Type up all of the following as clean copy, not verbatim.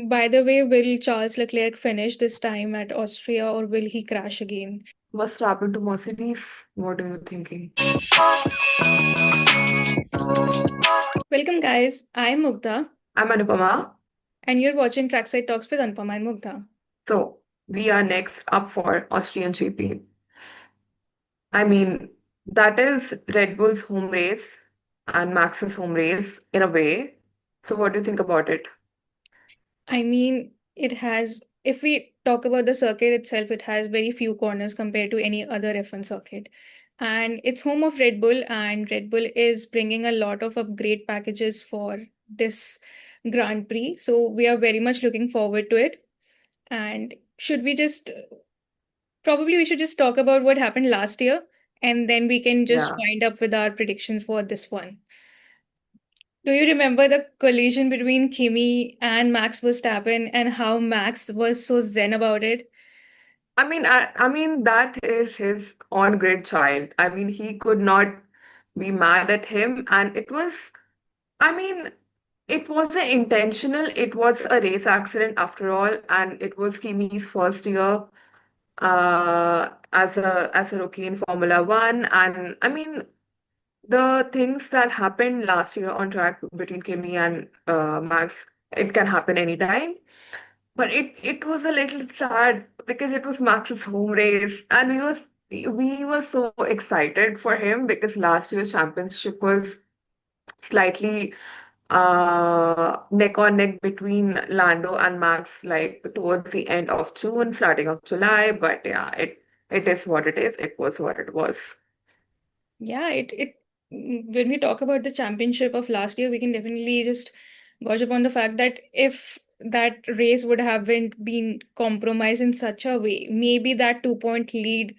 By the way, will Charles Leclerc finish this time at Austria or will he crash again? What's happened to Mercedes? What are you thinking? Welcome, guys. I'm Mugdha, I'm Anupama. and you're watching Trackside Talks with Anupama and Mugdha. So we are next up for Austrian GP. I mean, that is Red Bull's home race and Max's home race in a way. So what do you think about it? I mean, it has, if we talk about the circuit itself, it has very few corners compared to any other F1 circuit. And it's home of Red Bull, and Red Bull is bringing a lot of upgrade packages for this Grand Prix. So we are very much looking forward to it. And should we just probably we should just talk about what happened last year and then we can just Yeah. wind up with our predictions for this one. Do you remember the collision between Kimi and Max Verstappen and how Max was so zen about it? I mean that is his on-grid child. I mean, he could not be mad at him, and it was. I mean, it wasn't intentional. It was a race accident after all, and it was Kimi's first year as a rookie in Formula One. And I mean, the things that happened last year on track between Kimi and Max, it can happen anytime. But it was a little sad because it was Max's home race, and we were so excited for him because last year's championship was slightly neck on neck between Lando and Max, like towards the end of June, starting of July. But yeah, it is what it is. It was what it was. Yeah, when we talk about the championship of last year, we can definitely just gauge upon the fact that if that race would haven't been compromised in such a way, maybe that 2 point lead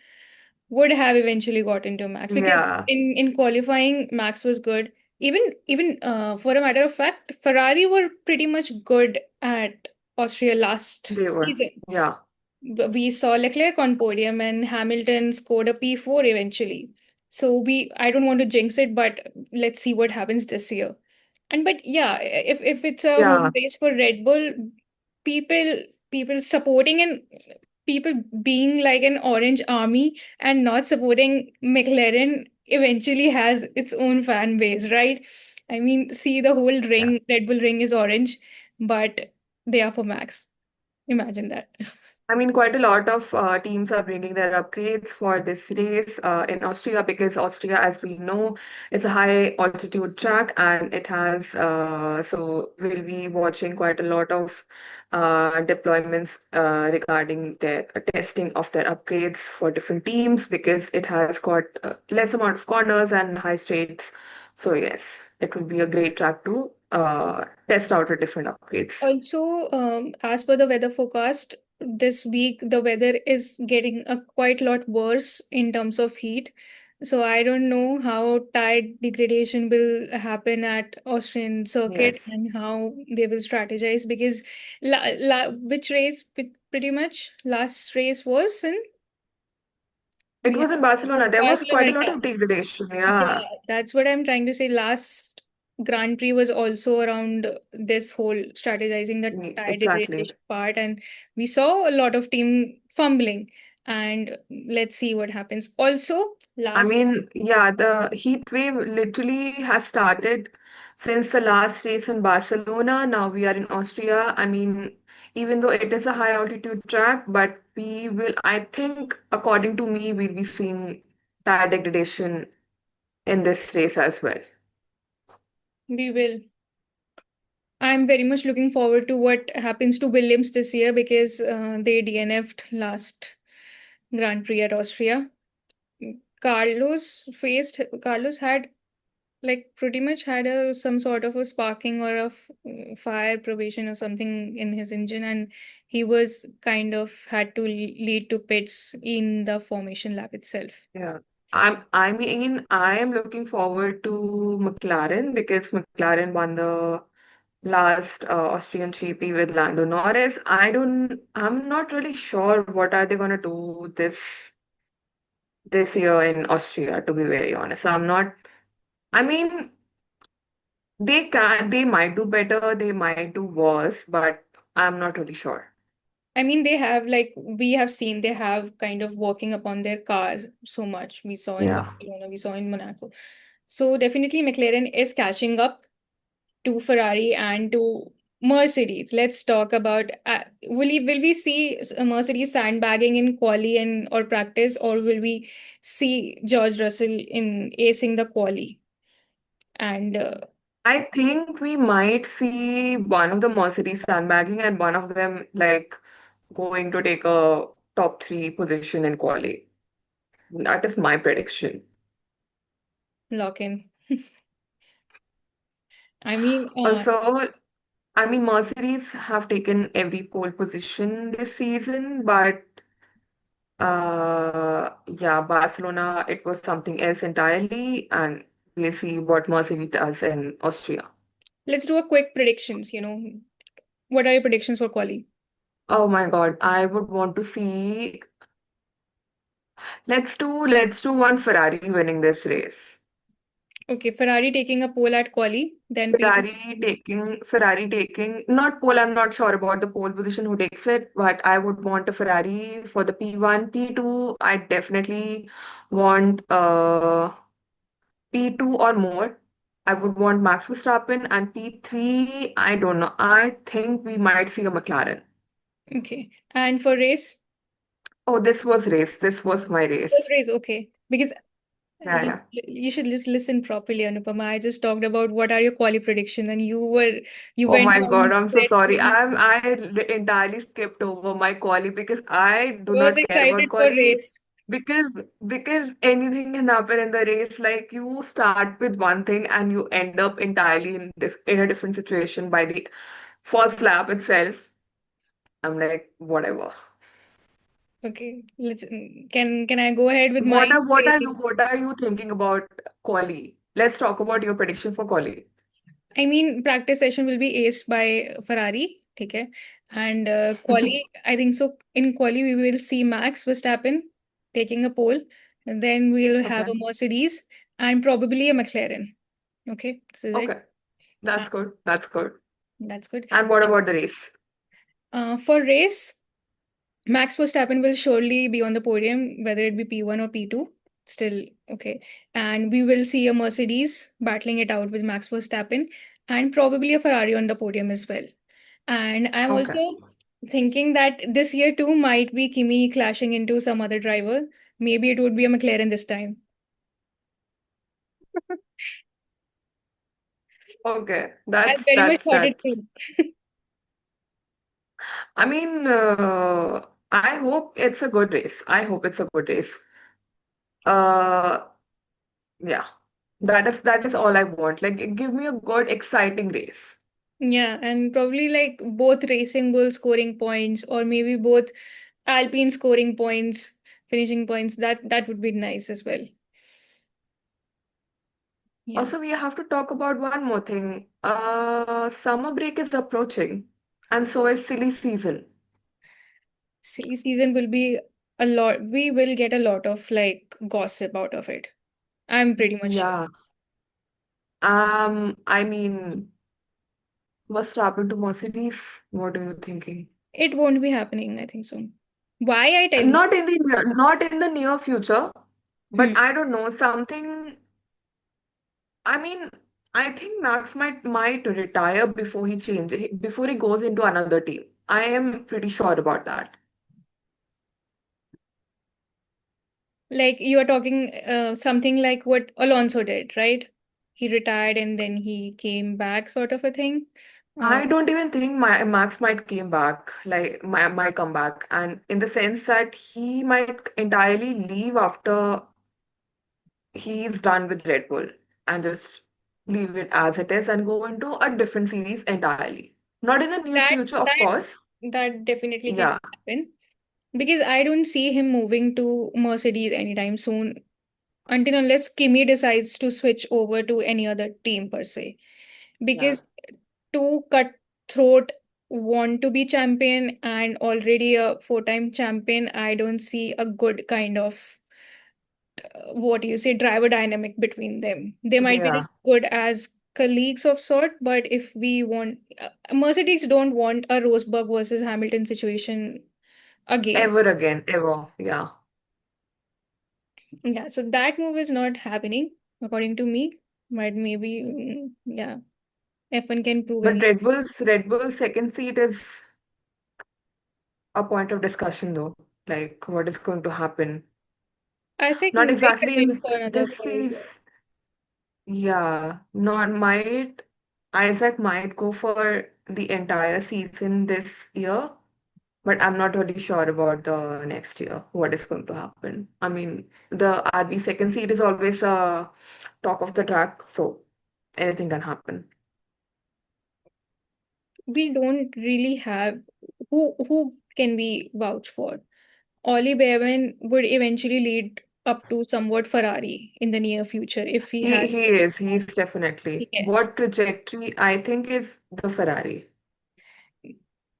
would have eventually got into Max because Yeah, in qualifying Max was good. Even for a matter of fact, Ferrari were pretty much good at Austria last they were. season. Yeah. We saw Leclerc on podium and Hamilton scored a P4 eventually. So I don't want to jinx it, but let's see what happens this year. And but yeah, if it's a home Yeah. race for Red Bull, people people supporting and people being like an orange army and not supporting McLaren eventually has its own fan base, right? I mean, see the whole Yeah. ring, Red Bull ring is orange, but they are for Max. Imagine that. I mean, quite a lot of teams are bringing their upgrades for this race in Austria because Austria, as we know, is a high altitude track and it has, so we'll be watching quite a lot of deployments regarding their testing of their upgrades for different teams because it has got less amount of corners and high straights. So, yes, it will be a great track to test out the different upgrades. Also, as per the weather forecast, this week the weather is getting a quite lot worse in terms of heat. So I don't know how tide degradation will happen at Austrian circuit Yes. and how they will strategize because which race pretty much last race was in It we have was in Barcelona. There was quite Barcelona. a lot Yeah. of degradation. Yeah, Yeah. that's what I'm trying to say. Last Grand Prix was also around this whole strategizing the tire Exactly. degradation part, and we saw a lot of team fumbling. And let's see what happens. Also, I last mean, yeah, the heat wave literally has started since the last race in Barcelona. Now we are in Austria. I mean, even though it is a high altitude track, but I think, according to me, we'll be seeing tire degradation in this race as well. we will. I'm very much looking forward to what happens to Williams this year because they DNF'd last Grand Prix at Austria. Carlos had like pretty much had a some sort of a sparking or a fire probation or something in his engine and he was kind of had to lead to pits in the formation lap itself. Yeah. I am looking forward to McLaren because McLaren won the last Austrian GP with Lando Norris. I'm not really sure what are they gonna do this year in Austria, to be very honest. I mean, they might do better, they might do worse, but I'm not really sure. I mean, they have, like, we have seen they have kind of working upon their car so much. We saw in Yeah. Barcelona, we saw in Monaco. So definitely McLaren is catching up to Ferrari and to Mercedes. Let's talk about will we see Mercedes sandbagging in quali and or practice, or will we see George Russell in acing the quali? And I think we might see one of the Mercedes sandbagging and one of them like going to take a top three position in quali. That is my prediction. lock in. I mean, Also, I mean, Mercedes have taken every pole position this season, but yeah, Barcelona, it was something else entirely, and we'll see what Mercedes does in Austria. let's do a quick predictions. What are your predictions for quali? Oh my God, I would want to see. Let's do one Ferrari winning this race. Okay, Ferrari taking a pole at quali, then P2. Ferrari taking not pole. I'm not sure about the pole position who takes it, but I would want a Ferrari for the P1, P2. I definitely want P2 or more. I would want Max Verstappen and P3. I don't know. I think we might see a McLaren. Okay, and for race, Oh, this was race. This was my first race. race, okay, because Yeah, you yeah. you should just listen properly, Anupama. I just talked about what are your quali predictions, and you Oh went my God, on I'm so spread sorry. saying I entirely skipped over my quali because I do I was not care about excited for quali race. because because anything can happen in the race. Like you start with one thing and you end up entirely in a different situation by the first lap itself. I'm like, whatever. Okay, can I go ahead with What mine? are what are you what are you thinking about quali? Let's talk about your prediction for quali. I mean, practice session will be aced by Ferrari, okay? And quali, I think so. In quali, we will see Max Verstappen taking a pole, and then we'll have Okay. a Mercedes and probably a McLaren. Okay, this is it. Okay. That's Uh, good. That's good. that's good. And what about the race? For race, Max Verstappen will surely be on the podium, whether it be P1 or P2. Still okay. And we will see a Mercedes battling it out with Max Verstappen and probably a Ferrari on the podium as well. And I'm Okay. also thinking that this year too might be Kimi clashing into some other driver. Maybe it would be a McLaren this time. Okay. I That's very much that's thought it that's too. I mean, I hope it's a good race. I hope it's a good race. Uh, yeah. That is all I want. Like, give me a good, exciting race. Yeah, and probably like both Racing Bull scoring points, or maybe both Alpine scoring points, finishing points. That would be nice as well. Yeah. Also, we have to talk about one more thing. Summer break is approaching, and so is silly season. Silly season will be a lot. We will get a lot of like gossip out of it. I'm pretty much sure. Yeah. I mean, what's happened to Mercedes? What are you thinking? It won't be happening, I think so. Why I tell you? Not in the near future, Hmm. but I don't know, something. I mean, I think Max might retire before he goes into another team. I am pretty sure about that. Like you are talking something like what Alonso did, right? He retired and then he came back, sort of a thing. Uh, I don't even think Max might came back, like might come back, and in the sense that he might entirely leave after he's done with Red Bull and just leave it as it is and go into a different series entirely. Not in the near that future, of that course. that definitely can Yeah, happen because I don't see him moving to Mercedes anytime soon until unless Kimi decides to switch over to any other team per se. yeah, Because two cutthroat want to be champion and already a four-time champion, I don't see a good kind of what do you say driver dynamic between them. They might be yeah. as good as colleagues of sort, but if we want, Mercedes don't want a Rosberg versus Hamilton situation again. Ever again, ever. Yeah. Yeah, so that move is not happening, according to me. But maybe, yeah, F1 can prove But any. Red Bull's second seat is a point of discussion though. Like what is going to happen? Isaac Not might exactly come in in for another this pole. season. Yeah, not might Isaac might go for the entire season this year, but I'm not really sure about the next year, what is going to happen. I mean, the RB second seed is always a talk of the track, so anything can happen. We don't really have who can we vouch for. Ollie Bearman would eventually lead up to somewhat Ferrari in the near future if he He had. he is, he's definitely. Yeah. What trajectory I think is the Ferrari.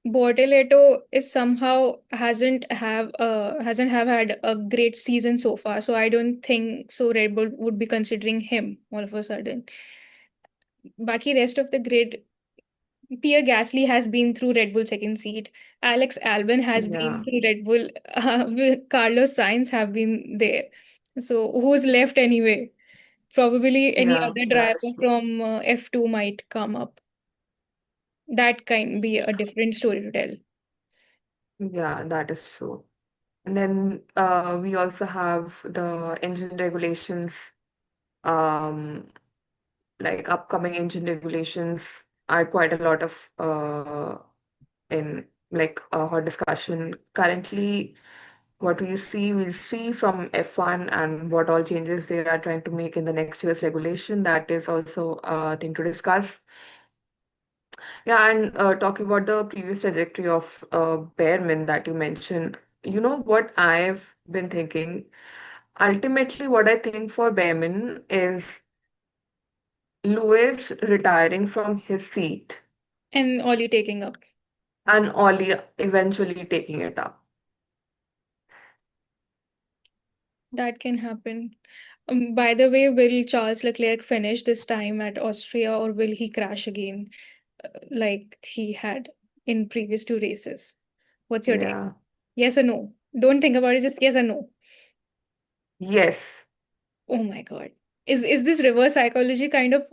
Bortoleto is somehow hasn't have had a great season so far, so I don't think so Red Bull would be considering him all of a sudden. Baki rest of the grid, Pierre Gasly has been through Red Bull second seat. Alex Albon has been Yeah, through Red Bull. Carlos Sainz have been there. So who's left anyway? Probably any yeah, other driver that's true. from F2 might come up. That can be a different story to tell. Yeah, that is true. And then we also have the engine regulations, um, like upcoming engine regulations are quite a lot of in like a hot discussion. Currently, what we'll see from F1 and what all changes they are trying to make in the next year's regulation. That is also a thing to discuss. Yeah, and talking about the previous trajectory of Bearman that you mentioned, you know what I've been thinking? Ultimately, what I think for Bearman is Lewis retiring from his seat And Ollie taking up. and Ollie eventually taking it up. That can happen. By the way, will Charles Leclerc finish this time at Austria or will he crash again like he had in previous two races? What's your take? Yeah. Yes or no? Don't think about it, just yes or no. Yes. Oh my God. Is this reverse psychology kind of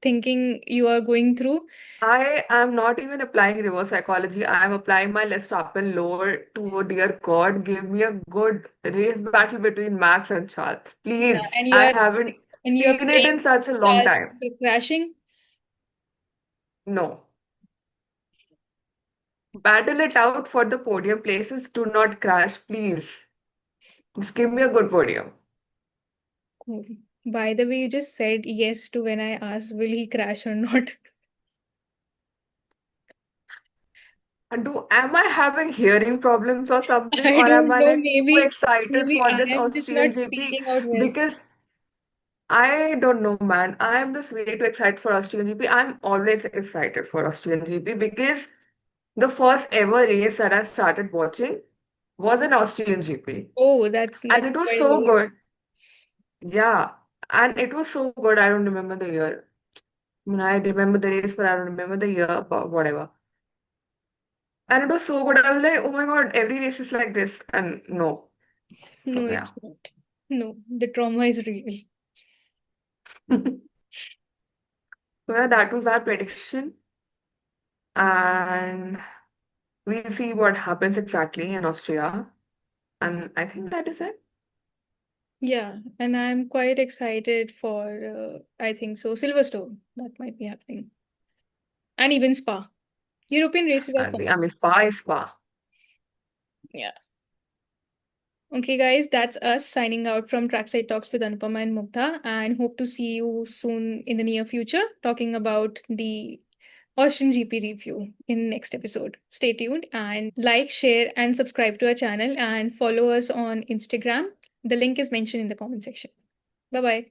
thinking you are going through? I am not even applying reverse psychology. I am applying my let's happen lower to, oh dear God, give me a good race battle between Max and Charles. Yeah, Please. and I haven't you're seen it praying in such a long Charles time. crashing. No. Battle it out for the podium places. Do not crash, please. Just give me a good podium. Cool. By the way, you just said yes to when I asked, will he crash or not? And am I having hearing problems or something, I or am don't I know. like too excited Maybe for I this am just not Austrian GP? speaking out well. Because I don't know, man. I am just way too excited for Austrian GP. I'm always excited for Austrian GP because the first ever race that I started watching was an Austrian GP. Oh, And that's it was quite so old. good. Yeah. And it was so good. I don't remember the year. I mean, I remember the race, but I don't remember the year, but whatever. And it was so good. I was like, oh my God, every race is like this. And no. So No, yeah. it's not. No, the trauma is real. So yeah, that was our prediction. And we'll see what happens exactly in Austria. And I think that is it. Yeah, and I'm quite excited for, I think so, Silverstone. That might be happening. And even Spa. European races are fun. I mean, Spa is Spa. Yeah. Okay, guys, that's us signing out from Trackside Talks with Anupama and Mugdha, and hope to see you soon in the near future talking about the Austrian GP review in next episode. Stay tuned and like, share, and subscribe to our channel and follow us on Instagram. The link is mentioned in the comment section. Bye bye.